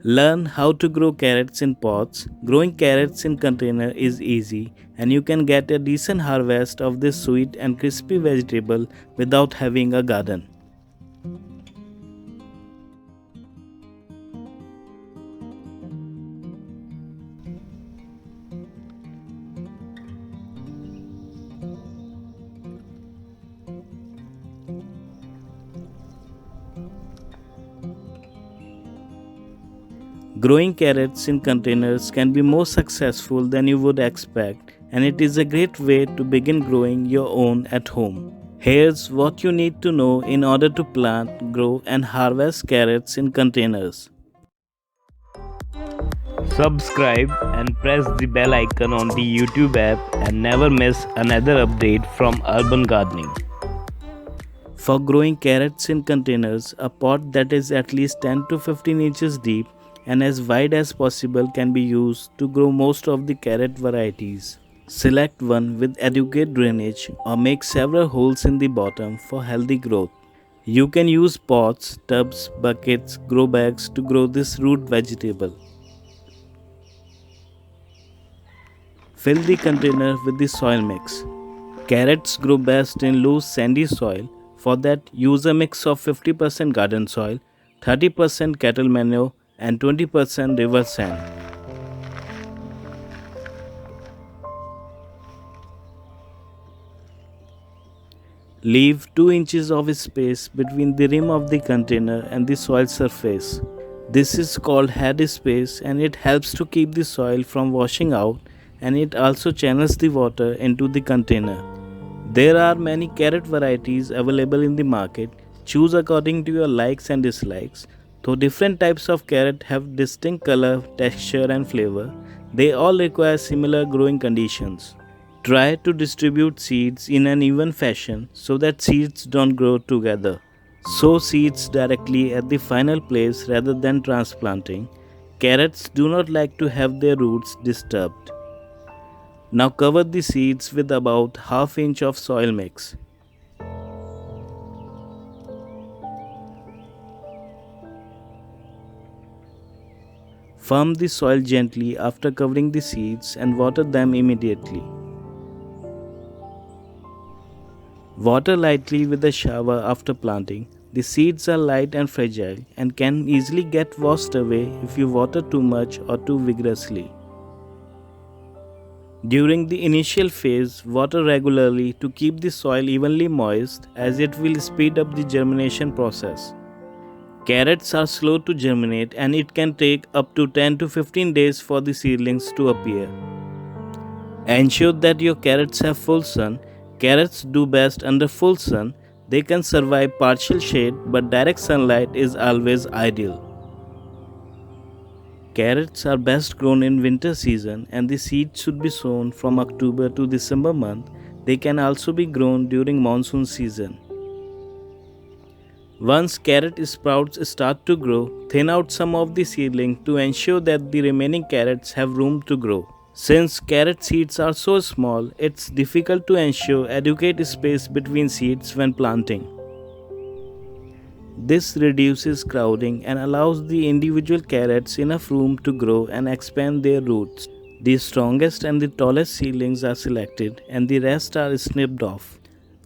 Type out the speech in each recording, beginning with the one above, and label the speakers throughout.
Speaker 1: Learn how to grow carrots in pots. Growing carrots in container is easy and you can get a decent harvest of this sweet and crispy vegetable without having a garden. Growing carrots in containers can be more successful than you would expect, and it is a great way to begin growing your own at home. Here's what you need to know in order to plant, grow, and harvest carrots in containers. Subscribe and press the bell icon on the YouTube app and never miss another update from urban gardening. For growing carrots in containers, a pot that is at least 10 to 15 inches deep and as wide as possible can be used to grow most of the carrot varieties. Select one with adequate drainage or make several holes in the bottom for healthy growth. You can use pots, tubs, buckets, grow bags to grow this root vegetable. Fill the container with the soil mix. Carrots grow best in loose sandy soil. For that, use a mix of 50% garden soil, 30% cattle manure, and 20% river sand. Leave 2 inches of space between the rim of the container and the soil surface. This is called head space and it helps to keep the soil from washing out, and it also channels the water into the container. There are many carrot varieties available in the market. Choose according to your likes and dislikes. Though different types of carrot have distinct color, texture and flavor, they all require similar growing conditions. Try to distribute seeds in an even fashion so that seeds don't grow together. Sow seeds directly at the final place rather than transplanting. Carrots do not like to have their roots disturbed. Now cover the seeds with about ½ inch of soil mix. Firm the soil gently after covering the seeds and water them immediately. Water lightly with a shower after planting. The seeds are light and fragile and can easily get washed away if you water too much or too vigorously. During the initial phase, water regularly to keep the soil evenly moist as it will speed up the germination process. Carrots are slow to germinate and it can take up to 10 to 15 days for the seedlings to appear. Ensure that your carrots have full sun. Carrots do best under full sun. They can survive partial shade, but direct sunlight is always ideal. Carrots are best grown in winter season and the seeds should be sown from October to December month. They can also be grown during monsoon season. Once carrot sprouts start to grow, thin out some of the seedling to ensure that the remaining carrots have room to grow. Since carrot seeds are so small, it's difficult to ensure adequate space between seeds when planting. This reduces crowding and allows the individual carrots enough room to grow and expand their roots. The strongest and the tallest seedlings are selected and the rest are snipped off.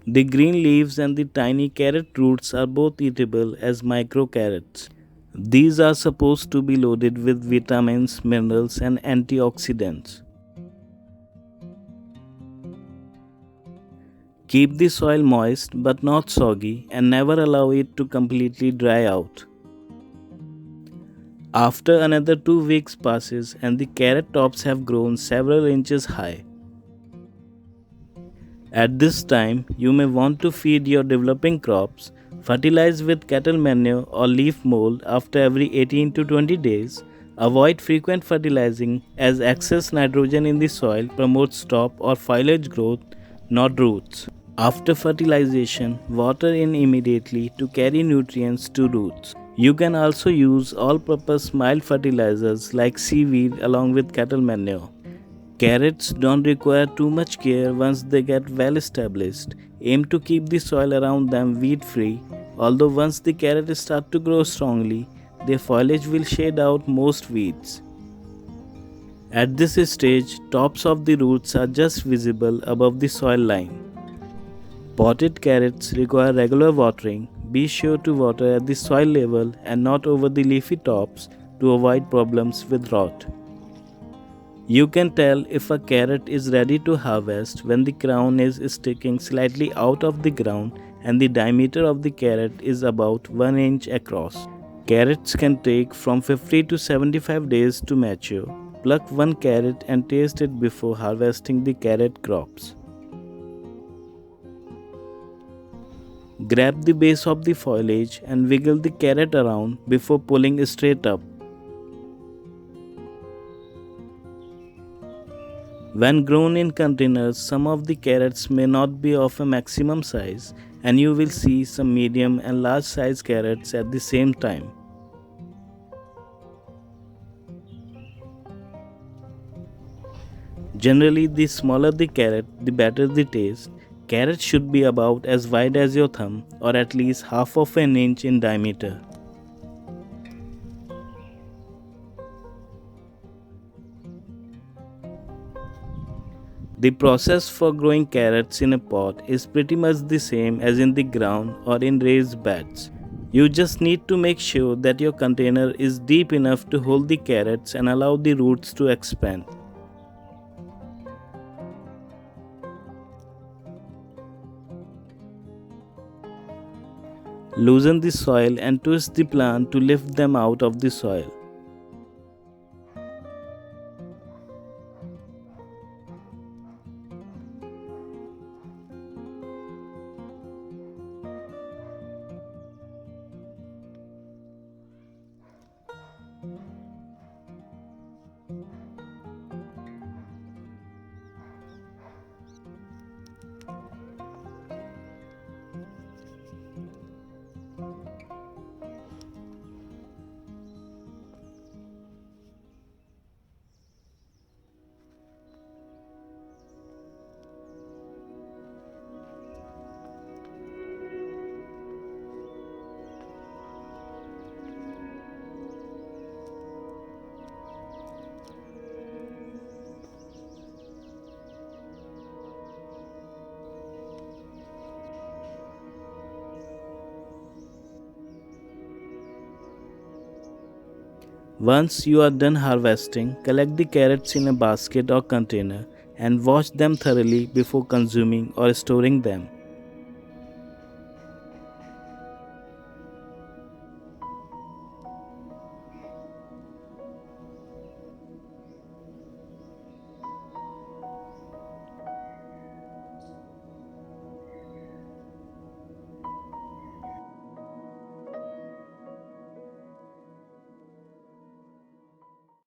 Speaker 1: The green leaves and the tiny carrot roots are both eatable as micro carrots. These are supposed to be loaded with vitamins, minerals and antioxidants. Keep the soil moist but not soggy and never allow it to completely dry out. After another 2 weeks passes and the carrot tops have grown several inches high. At this time, you may want to feed your developing crops. Fertilize with cattle manure or leaf mold after every 18 to 20 days. Avoid frequent fertilizing as excess nitrogen in the soil promotes top or foliage growth, not roots. After fertilization, water in immediately to carry nutrients to roots. You can also use all-purpose mild fertilizers like seaweed along with cattle manure. Carrots don't require too much care once they get well established. Aim to keep the soil around them weed-free, although once the carrots start to grow strongly, their foliage will shade out most weeds. At this stage, tops of the roots are just visible above the soil line. Potted carrots require regular watering. Be sure to water at the soil level and not over the leafy tops to avoid problems with rot. You can tell if a carrot is ready to harvest when the crown is sticking slightly out of the ground and the diameter of the carrot is about 1 inch across. Carrots can take from 50 to 75 days to mature. Pluck one carrot and taste it before harvesting the carrot crops. Grab the base of the foliage and wiggle the carrot around before pulling straight up. When grown in containers, some of the carrots may not be of a maximum size, and you will see some medium and large size carrots at the same time. Generally, the smaller the carrot, the better the taste. Carrots should be about as wide as your thumb or at least half of an inch in diameter. The process for growing carrots in a pot is pretty much the same as in the ground or in raised beds. You just need to make sure that your container is deep enough to hold the carrots and allow the roots to expand. Loosen the soil and twist the plant to lift them out of the soil. Once you are done harvesting, collect the carrots in a basket or container and wash them thoroughly before consuming or storing them.